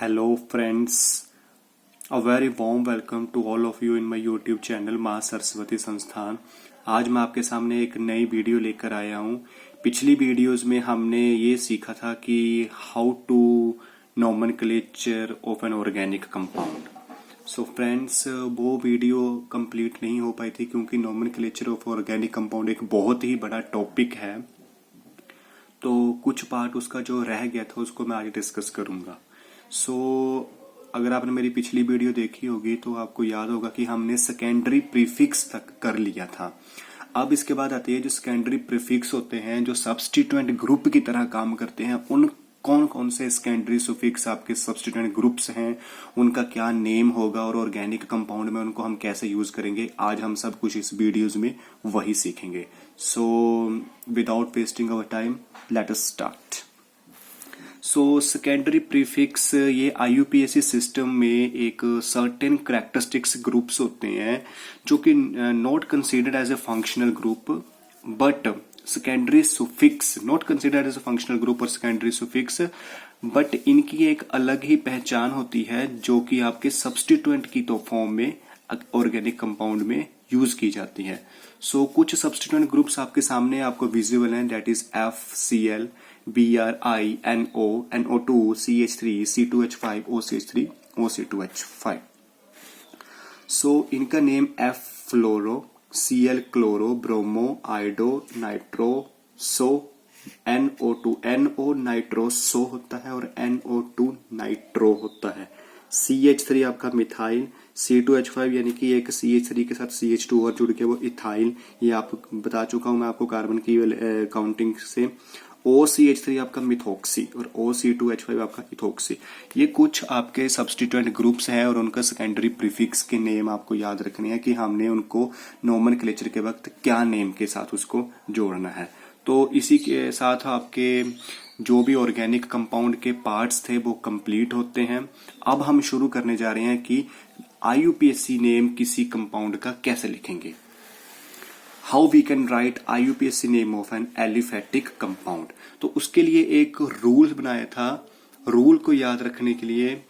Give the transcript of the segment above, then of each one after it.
Hello friends, a very warm welcome to all of you in my YouTube channel माँ सरस्वती संस्थान। आज मैं आपके सामने एक नई वीडियो लेकर आया हूँ। पिछली वीडियोस में हमने ये सीखा था कि how to nomenclature of an organic compound. So friends, वो वीडियो कंप्लीट नहीं हो पाई थी क्योंकि नॉमेनक्लेचर ऑफ ऑर्गेनिक कंपाउंड एक बहुत ही बड़ा टॉपिक है, तो कुछ पार्ट उसका जो रह गया था उसको मैं आज डिस्कस करूंगा। अगर आपने मेरी पिछली वीडियो देखी होगी तो आपको याद होगा कि हमने सेकेंडरी प्रीफिक्स तक कर लिया था। अब इसके बाद आती है जो सेकेंडरी प्रीफिक्स होते हैं, जो सब्स्टिट्यूएंट ग्रुप की तरह काम करते हैं। उन कौन कौन से सेकेंडरी सुफिक्स आपके सब्स्टिट्यूएंट ग्रुप्स हैं, उनका क्या नेम होगा और ऑर्गेनिक कंपाउंड में उनको हम कैसे यूज करेंगे, आज हम सब कुछ इस वीडियोज में वही सीखेंगे। So without wasting our time, let us start. Secondary prefix ये IUPAC सिस्टम में एक सर्टेन कैरेक्टरिस्टिक्स ग्रुप्स होते हैं जो कि not considered as a functional group, but secondary suffix not considered as a functional group और सेकेंडरी सुफिक्स, बट इनकी एक अलग ही पहचान होती है जो कि आपके सब्स्टिट्यूएंट की तो फॉर्म में ऑर्गेनिक कंपाउंड में यूज की जाती है। कुछ सब्स्टिट्यूएंट ग्रुप्स आपके सामने आपको विजिबल हैं, that is FCl, BRI, NO, NO2, CH3, C2H5, OCH3, OC2H5। इनका नेम F फ्लोरो, Cl chloro, bromo, आइडो, nitro, NO2, NO nitro होता है और NO2 नाइट्रो होता है। CH3 आपका मिथाइल, C2H5 यानी कि एक CH3 के साथ CH2 और जुड़ के वो इथाइल, ये आप बता चुका हूं मैं आपको कार्बन की काउंटिंग से। OCH3 आपका मिथॉक्सी और OC2H5 आपका इथॉक्सी। ये कुछ आपके सब्स्टिट्यूएंट ग्रुप्स हैं और उनका सेकेंडरी प्रीफिक्स के नेम आपको याद रखने हैं कि हमने उनको नॉमेनक्लेचर के वक्त क्या नेम के साथ उसको जोड़ना है। तो इसी के साथ आपके जो भी ऑर्गेनिक कंपाउंड के पार्ट्स थे वो कंप्लीट होते हैं। अब हम शुरू करने जा रहे हैं कि IUPAC नेम किसी कंपाउंड का कैसे लिखेंगे। How we can write IUPAC name of an aliphatic compound. तो उसके लिए एक रूल बनाया था। रूल को याद रखने के लिए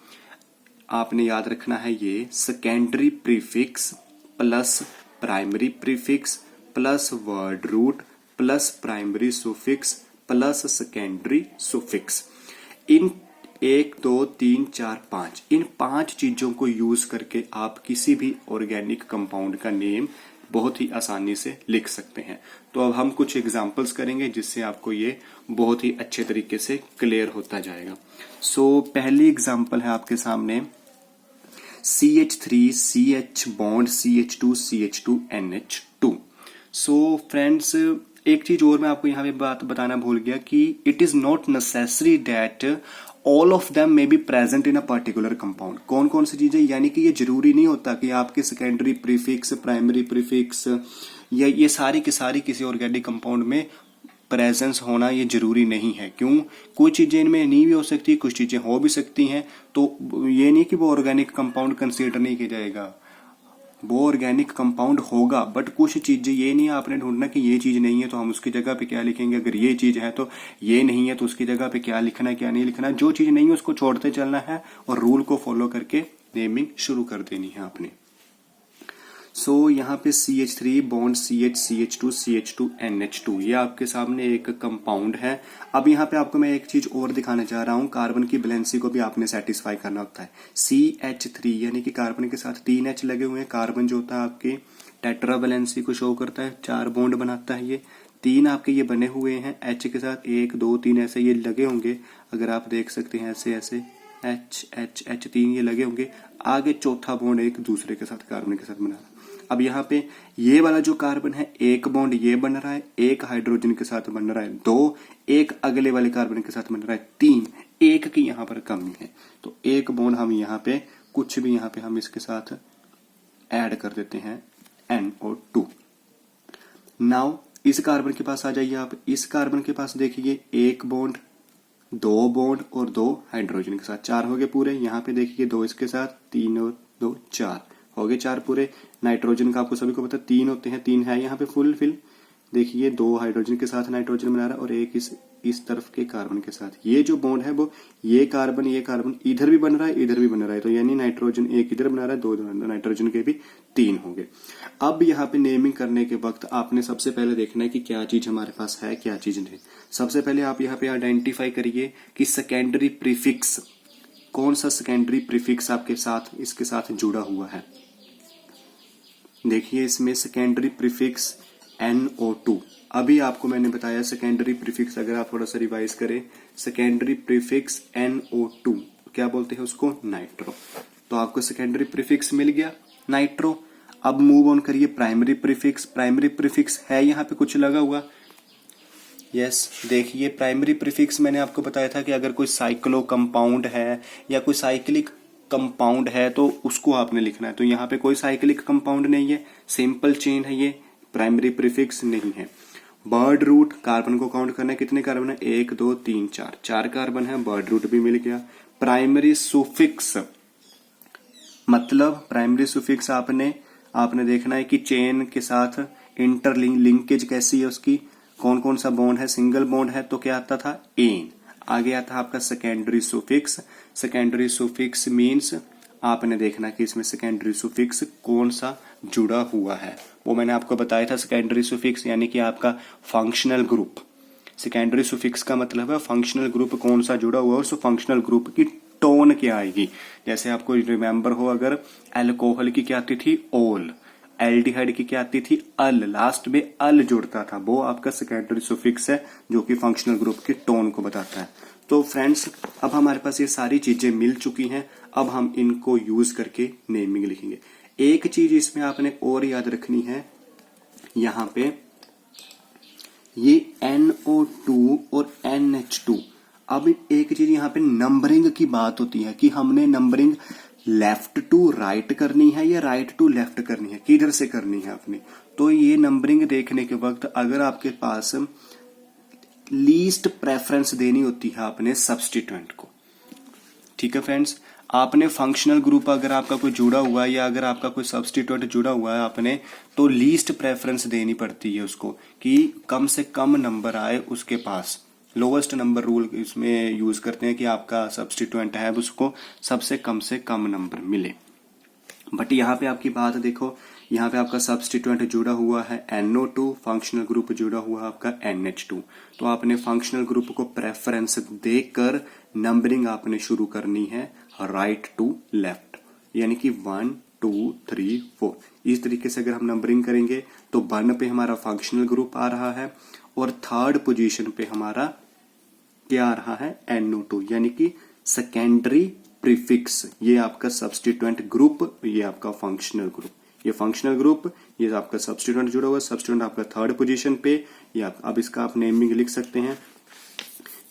आपने याद रखना है ये secondary prefix plus primary prefix plus word root plus primary suffix plus secondary suffix. इन 1 2 3 4 5 इन 5 चीजों को यूज करके आप किसी भी ऑर्गेनिक कंपाउंड का नेम बहुत ही आसानी से लिख सकते हैं। तो अब हम कुछ एग्जांपल्स करेंगे जिससे आपको ये बहुत ही अच्छे तरीके से क्लियर होता जाएगा। पहली एग्जांपल है आपके सामने CH3 CH bond CH2 CH2 NH2। Friends, एक चीज और मैं आपको यहाँ पे बात बताना भूल गया कि it is not necessary that all of them may be present in a particular compound. कौन कौन सी चीजें, यानी कि ये जरूरी नहीं होता कि आपके सेकेंडरी प्रीफिक्स, प्राइमरी प्रीफिक्स या ये सारी की सारी किसी ऑर्गेनिक कंपाउंड में प्रेजेंस होना ये जरूरी नहीं है। क्यों? कुछ चीजें इनमें नहीं भी हो सकती, कुछ चीजें हो भी सकती हैं। तो ये नहीं कि वो ऑर्गेनिक कंपाउंड कंसीडर नहीं किया जाएगा, वो ऑर्गेनिक कंपाउंड होगा, बट कुछ चीजें ये नहीं आपने ढूंढना कि ये चीज नहीं है तो हम उसकी जगह पे क्या लिखेंगे। अगर ये चीज है तो ये नहीं है तो उसकी जगह पे क्या लिखना है क्या नहीं लिखना। जो चीज नहीं है उसको छोड़ते चलना है और रूल को फॉलो करके नेमिंग शुरू कर देनी है आपने। यहाँ पे CH3 bond CH CH2 CH2 NH2 ये आपके सामने एक कंपाउंड है। अब यहाँ पे आपको मैं एक चीज और दिखाना चाह रहा हूँ, कार्बन की बैलेंसी को भी आपने सेटिस्फाई करना होता है। CH3 यानी कि कार्बन के साथ 3 H लगे हुए हैं। कार्बन जो होता है आपके टेट्रा बैलेंसी को शो करता है, 4 बॉन्ड बनाता है। ये 3 आपके ये बने हुए हैं H के साथ, 1 2 3 ऐसे ये लगे होंगे। अगर आप देख सकते हैं ऐसे ऐसे H H H 3 ये लगे होंगे। आगे चौथा बॉन्ड एक दूसरे के साथ कार्बन के साथ बना रहा है। अब यहाँ पे ये वाला जो कार्बन है, एक बॉन्ड ये बन रहा है, एक हाइड्रोजन के साथ बन रहा है 2, एक अगले वाले कार्बन के साथ बन रहा है 3, एक की यहाँ पर कमी है तो एक बॉन्ड हम यहाँ पे कुछ भी यहाँ पे हम इसके साथ ऐड कर देते हैं NO2। नाउ इस कार्बन के पास आ जाइए आप। इस कार्बन के पास देखिए एक बॉन्ड, 2 बॉन्ड और 2 हाइड्रोजन के साथ, 4 हो गए पूरे। यहाँ पे देखिए 2 इसके साथ, 3 और 2 4 हो गए 4 पूरे। नाइट्रोजन का आपको सभी को पता 3 होते हैं, 3 है यहाँ पे फुल फिल। देखिए 2 हाइड्रोजन के साथ नाइट्रोजन बना रहा है और एक इस तरफ के कार्बन के साथ। ये जो बॉन्ड है वो ये कार्बन इधर भी बन रहा है, इधर भी बन रहा है, तो यानी नाइट्रोजन एक इधर बना रहा है, 2 नाइट्रोजन के भी 3 होंगे। अब यहाँ पे नेमिंग करने के वक्त आपने सबसे पहले देखना है कि क्या चीज हमारे पास है, क्या चीज नहीं। सबसे पहले आप यहाँ पे आइडेंटिफाई करिए कि सेकेंडरी प्रीफिक्स, कौन सा सेकेंडरी प्रीफिक्स आपके साथ इसके साथ जुड़ा हुआ है। देखिए इसमें सेकेंडरी प्रीफिक्स NO2। अभी आपको मैंने बताया सेकेंडरी प्रीफिक्स, अगर आप थोड़ा सा रिवाइज करें, सेकेंडरी प्रीफिक्स NO2 क्या बोलते हैं उसको, नाइट्रो। तो आपको सेकेंडरी प्रीफिक्स मिल गया नाइट्रो। अब मूव ऑन करिए प्राइमरी प्रीफिक्स। प्राइमरी प्रीफिक्स है यहाँ पे कुछ लगा हुआ, यस देखिए प्राइमरी प्रीफिक्स मैंने आपको बताया था कि अगर कोई साइक्लो कंपाउंड है या कोई साइक्लिक कंपाउंड है तो उसको आपने लिखना है। तो यहाँ पे कोई साइक्लिक कंपाउंड नहीं है, सिंपल चेन है, ये प्राइमरी प्रीफिक्स नहीं है। बर्ड रूट, कार्बन को काउंट करना है, कितने कार्बन है, 1 2 3 4, 4 कार्बन है, बर्ड रूट भी मिल गया। प्राइमरी सुफिक्स मतलब प्राइमरी सुफिक्स आपने देखना है कि चेन के साथ लिंकेज कैसी है उसकी, कौन कौन सा बॉन्ड है, सिंगल बॉन्ड है तो क्या आता था, एन। आगे आता है आपका secondary suffix. Secondary suffix means आपने देखना कि इसमें सेकेंडरी सुफिक्स कौन सा जुड़ा हुआ है, वो मैंने आपको बताया था। सेकेंडरी सुफिक्स यानी कि आपका फंक्शनल ग्रुप। सेकेंडरी सुफिक्स का मतलब है फंक्शनल ग्रुप कौन सा जुड़ा हुआ है, उस फंक्शनल ग्रुप की टोन क्या आएगी। जैसे आपको रिमेंबर हो, अगर अल्कोहल की क्या आती थी, ओल, एल्डिहाइड की क्या आती थी, अल, लास्ट में अल जुड़ता था, वो आपका सेकेंडरी सुफिक्स है जो कि फंक्शनल ग्रुप की टोन को बताता है। तो फ्रेंड्स अब हमारे पास ये सारी चीजें मिल चुकी हैं, अब हम इनको यूज करके नेमिंग लिखेंगे। एक चीज इसमें आपने और याद रखनी है, यहां पे ये NO2 और NH2। अब एक चीज यहाँ पे नंबरिंग की बात होती है कि हमने नंबरिंग लेफ्ट टू राइट करनी है या राइट टू लेफ्ट करनी है, किधर से करनी है अपनी। तो ये नंबरिंग देखने के वक्त अगर आपके पास लीस्ट प्रेफरेंस देनी होती है आपने सब्स्टिट्यूएंट को, ठीक है फ्रेंड्स। आपने फंक्शनल ग्रुप अगर आपका कोई जुड़ा हुआ है या अगर आपका कोई सब्स्टिट्यूएंट जुड़ा हुआ है आपने, तो लीस्ट प्रेफरेंस देनी पड़ती है उसको कि कम से कम नंबर आए उसके पास। लोवेस्ट नंबर रूल इसमें यूज करते हैं कि आपका सब्स्टिट्यूएंट है उसको सबसे कम नंबर मिले। बट यहाँ पे आपकी बात देखो, यहाँ पे आपका सब्स्टिट्यूएंट जुड़ा हुआ है NO2, फंक्शनल ग्रुप जुड़ा हुआ है आपका NH2। तो आपने फंक्शनल ग्रुप को प्रेफरेंस देकर नंबरिंग आपने शुरू करनी है राइट टू लेफ्ट, यानी कि 1 2 3 4। इस तरीके से अगर हम नंबरिंग करेंगे तो 1 पे हमारा फंक्शनल ग्रुप आ रहा है और 3rd पोजीशन पे हमारा क्या आ रहा है, NO2, यानी कि सेकेंडरी प्रीफिक्स। ये आपका सब्स्टिट्यूएंट ग्रुप, ये आपका फंक्शनल ग्रुप, ये फंक्शनल ग्रुप, ये आपका सब्स्टिट्यूएंट जुड़ा हुआ है, सब्स्टिट्यूएंट आपका 3rd पोजीशन पे। या अब इसका आप नेमिंग लिख सकते हैं।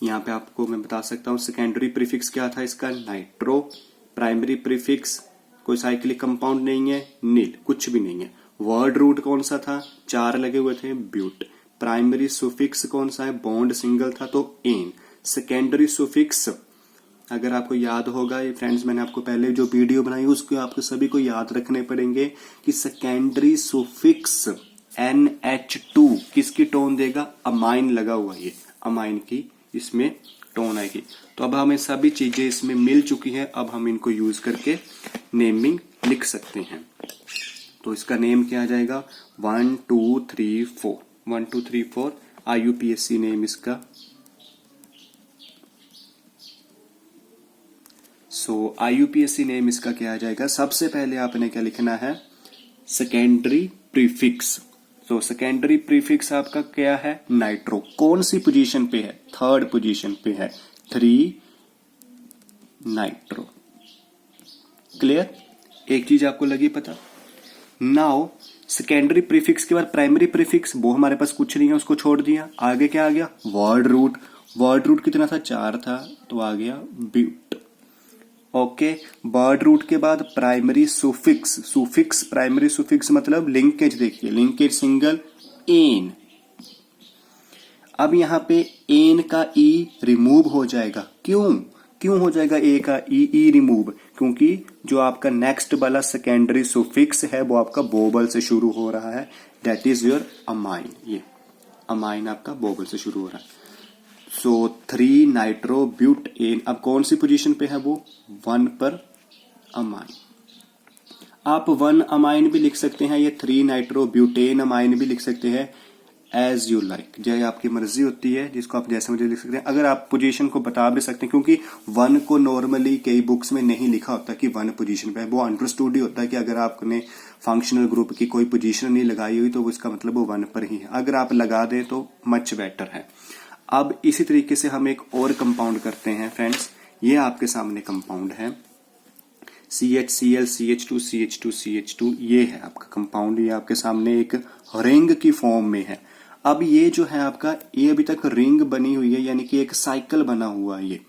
यहाँ पे आपको मैं बता सकता हूँ सेकेंडरी प्रीफिक्स क्या था इसका, नाइट्रो। प्राइमरी प्रीफिक्स कोई साइक्लिक कंपाउंड नहीं है, नील, कुछ भी नहीं है। वर्ड रूट कौन सा था, 4 लगे हुए थे, ब्यूट। प्राइमरी सुफिक्स कौन सा है, बॉन्ड सिंगल था तो एन। सेकेंडरी सुफिक्स अगर आपको याद होगा, ये फ्रेंड्स मैंने आपको पहले जो वीडियो बनाई उसको आपको सभी को याद रखने पड़ेंगे कि सेकेंडरी सुफिक्स NH2 किसकी टोन देगा, अमाइन लगा हुआ, ये अमाइन की इसमें टोन आएगी। तो अब हमें सभी चीजें इसमें मिल चुकी हैं, अब हम इनको यूज करके नेमिंग लिख सकते हैं। तो इसका नेम क्या आ जाएगा, 1 2 3 4, 1 2 3 4 IUPAC नेम इसका। सो IUPAC नेम इसका क्या आ जाएगा, सबसे पहले आपने क्या लिखना है, सेकेंडरी प्रीफिक्स। तो सेकेंडरी प्रीफिक्स आपका क्या है, नाइट्रो। कौन सी पोजीशन पे है, 3rd पोजीशन पे है, 3 नाइट्रो। क्लियर, एक चीज आपको लगी पता। नाउ सेकेंडरी प्रीफिक्स के बाद प्राइमरी प्रीफिक्स, वो हमारे पास कुछ नहीं है, उसको छोड़ दिया। आगे क्या आ गया, वर्ड रूट। वर्ड रूट कितना था, 4 था, तो आ गया ब्यूट। ओके, वर्ड रूट के बाद primary suffix. Suffix primary suffix मतलब लिंकेज, देखिए लिंकेज सिंगल, एन। अब यहाँ पे एन का ई रिमूव हो जाएगा, क्यों हो जाएगा ए का ई रिमूव, क्योंकि जो आपका नेक्स्ट वाला सेकेंडरी सुफिक्स है वो आपका वोवल से शुरू हो रहा है, दैट इज योर अमाइन। ये अमाइन आपका वोवल से शुरू हो रहा है। सो 3 नाइट्रोब्यूटेन, अब कौन सी पोजीशन पे है वो, 1 पर अमाइन। आप 1 अमाइन भी लिख सकते हैं, ये 3 नाइट्रोब्यूटेन अमाइन भी लिख सकते हैं, एज यू लाइक, जो आपकी मर्जी होती है, जिसको आप जैसे मुझे लिख सकते हैं। अगर आप पोजीशन को बता भी सकते हैं, क्योंकि 1 को नॉर्मली कई बुक्स में नहीं लिखा होता कि 1 पोजीशन पे है, वो अंडरस्टूड ही होता है कि अगर आपने फंक्शनल ग्रुप की कोई पोजीशन नहीं लगाई हुई तो उसका मतलब वो 1 पर ही है। अगर आप लगा दें तो मच बेटर है। अब इसी तरीके से हम एक और कंपाउंड करते हैं फ्रेंड्स। ये आपके सामने कंपाउंड है CHCl CH2 CH2 CH2, ये है आपका कंपाउंड। ये आपके सामने एक रिंग की फॉर्म में है। अब ये जो है आपका, ये अभी तक रिंग बनी हुई है, यानी कि एक साइकिल बना हुआ है। ये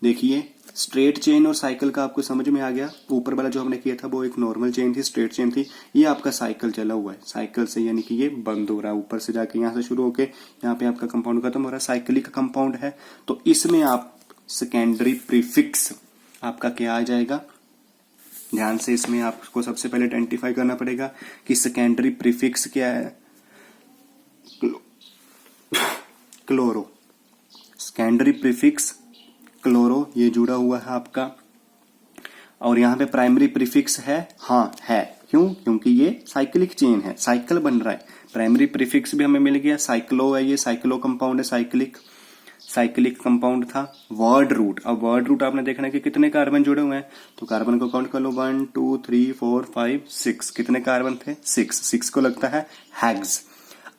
देखिए, स्ट्रेट चेन और साइकिल का आपको समझ में आ गया। ऊपर वाला जो हमने किया था वो एक नॉर्मल चेन थी, स्ट्रेट चेन थी। ये आपका साइकिल चला हुआ है, साइकिल से यानी कि ये बंद हो रहा है, ऊपर से जाके यहाँ से शुरू होके यहाँ पे आपका कंपाउंड खत्म हो रहा है, साइकिल का कंपाउंड है। तो इसमें आप सेकेंडरी प्रीफिक्स आपका क्या आ जाएगा, ध्यान से इसमें आपको सबसे पहले आइडेंटिफाई करना पड़ेगा कि सेकेंडरी प्रीफिक्स क्या है। क्लोरो, सेकेंडरी प्रीफिक्स क्लोरो, ये जुड़ा हुआ है आपका। और यहाँ पे प्राइमरी प्रीफिक्स है, हाँ है, क्यों, क्योंकि ये साइक्लिक चेन है, साइकिल बन रहा है। प्राइमरी प्रीफिक्स भी हमें मिल गया, साइक्लो है, ये साइक्लो कंपाउंड है, साइक्लिक कंपाउंड था। वर्ड रूट, अब वर्ड रूट आपने देखना है कि कितने कार्बन जुड़े हुए हैं, तो कार्बन को काउंट कर लो, 1 2 3 4 5 6, कितने कार्बन थे, 6 को लगता है हेक्स।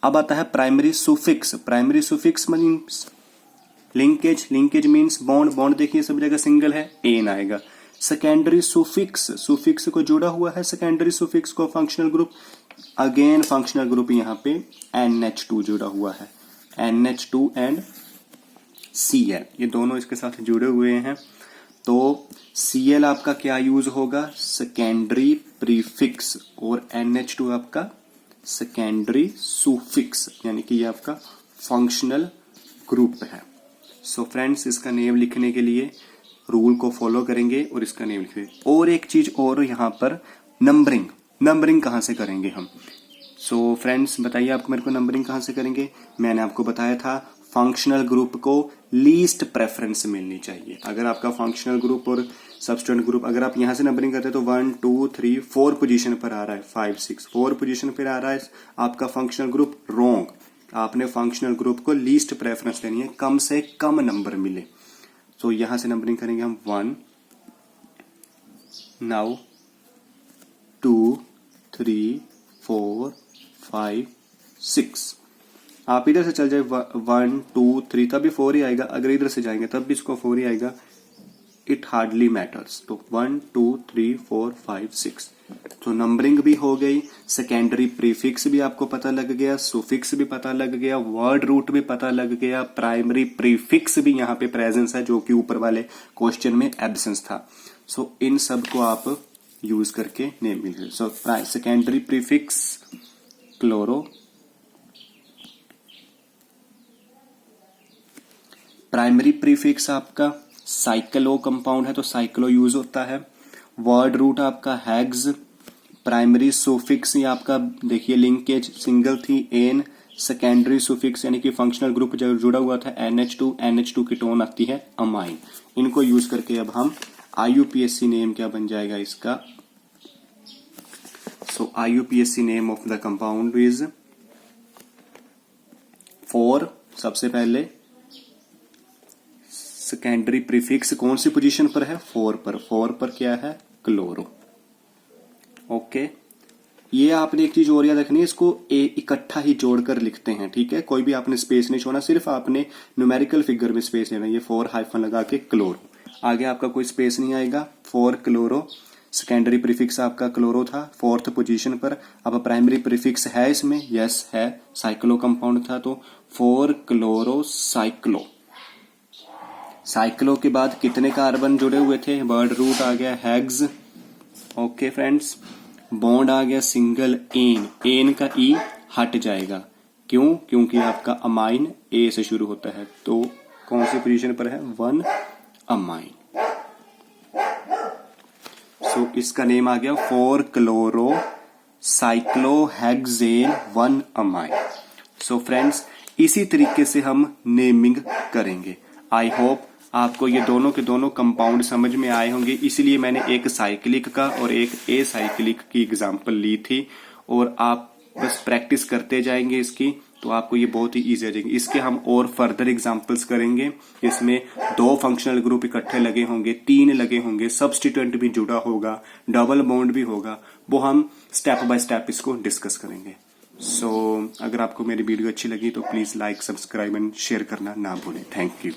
अब आता है primary suffix. Primary suffix means linkage, linkage means bond, bond देखिए सब जगह सिंगल है, एन आएगा। सेकेंडरी सुफिक्स, सुफिक्स को जुड़ा हुआ है, सेकेंडरी सुफिक्स को functional group, again functional group यहाँ पे NH2 जुड़ा हुआ है, NH2 एंड Cl, ये दोनों इसके साथ जुड़े हुए हैं। तो Cl आपका क्या यूज होगा, सेकेंडरी प्रीफिक्स, और NH2 आपका सेकेंडरी सुफिक्स, यानी कि ये आपका फंक्शनल ग्रुप है। सो फ्रेंड्स, इसका नेम लिखने के लिए रूल को फॉलो करेंगे और इसका नेम लिखेंगे। और एक चीज और यहाँ पर, नंबरिंग, नंबरिंग कहाँ से करेंगे हम। सो फ्रेंड्स बताइए आपको, मेरे को नंबरिंग कहाँ से करेंगे। मैंने आपको बताया था फंक्शनल ग्रुप को लीस्ट प्रेफरेंस मिलनी चाहिए। अगर आपका फंक्शनल ग्रुप और सब्स्टिट्यूएंट ग्रुप, अगर आप यहां से नंबरिंग करते हैं तो 1 2 3 4 पोजीशन पर आ रहा है, 5 6 4 पोजीशन पर आ रहा है आपका फंक्शनल ग्रुप, रॉन्ग। आपने फंक्शनल ग्रुप को लीस्ट प्रेफरेंस लेनी है, कम से कम नंबर मिले। तो यहां से नंबरिंग करेंगे हम 1, नाउ 2 3 4 5 6। आप इधर से चल जाए 1 2 3, तब भी 4 ही आएगा। अगर इधर से जाएंगे तब भी इसको 4 ही आएगा। It hardly matters. तो 1 2 3 4 5 6, तो नंबरिंग भी हो गई, सेकेंडरी प्रीफिक्स भी आपको पता लग गया, सुफिक्स भी पता लग गया, वर्ड रूट भी पता लग गया, प्राइमरी प्रीफिक्स भी यहाँ पे प्रेजेंस है, जो कि ऊपर वाले क्वेश्चन में एब्सेंस था। सो इन सब को आप यूज करके नेम मिल गए। So secondary prefix chloro, primary prefix आपका साइक्लो कंपाउंड है तो साइक्लो यूज होता है। वर्ड रूट आपका हेक्स। प्राइमरी सुफिक्स ये आपका देखिए लिंकेज सिंगल थी, एन। सेकेंडरी सुफिक्स यानी कि फंक्शनल ग्रुप जो जुड़ा हुआ था NH2, NH2 की टोन आती है अमाइन। इनको यूज करके अब हम IUPAC नेम क्या बन जाएगा इसका। सो IUPAC name of the compound is 4। सबसे पहले सेकेंडरी प्रीफिक्स कौन सी पोजीशन पर है, 4 पर। 4 पर क्या है, क्लोरो। ओके, ये आपने एक चीज और याद रखनी है, इसको इकट्ठा ही जोड़कर लिखते हैं, ठीक है। कोई भी आपने स्पेस नहीं छोड़ना, सिर्फ आपने न्यूमेरिकल फिगर में स्पेस लेना। ये 4 हाइफन लगा के क्लोरो, आगे आपका कोई स्पेस नहीं आएगा। 4 क्लोरो, सेकेंडरी प्रीफिक्स आपका क्लोरो था 4th पोजीशन पर। अब प्राइमरी प्रीफिक्स है इसमें, यस है, साइक्लो कंपाउंड था तो 4 क्लोरो साइक्लो। साइक्लो के बाद कितने कार्बन जुड़े हुए थे, वर्ड रूट आ गया हेक्स। ओके फ्रेंड्स, बॉन्ड आ गया सिंगल, एन। एन का ई हट जाएगा, क्यों, क्योंकि आपका अमाइन ए से शुरू होता है। तो कौन सी पोजीशन पर है, 1 अमाइन। सो इसका नेम आ गया 4 chloro cyclohexane 1 amine. So friends, इसी तरीके से हम नेमिंग करेंगे। आई होप आपको ये दोनों के दोनों कंपाउंड समझ में आए होंगे, इसलिए मैंने एक साइक्लिक का और एक ए साइक्लिक की एग्जांपल ली थी, और आप बस प्रैक्टिस करते जाएंगे इसकी, तो आपको ये बहुत ही इजी हो जाएगी। इसके हम और फर्दर एग्जांपल्स करेंगे, इसमें 2 फंक्शनल ग्रुप इकट्ठे लगे होंगे, 3 लगे होंगे, सब्स्टिट्यूएंट भी जुड़ा होगा, डबल बॉन्ड भी होगा, वो हम स्टेप बाय स्टेप इसको डिस्कस करेंगे। सो अगर आपको मेरी वीडियो अच्छी लगी तो please like, subscribe and share करना ना भूलें। Thank you.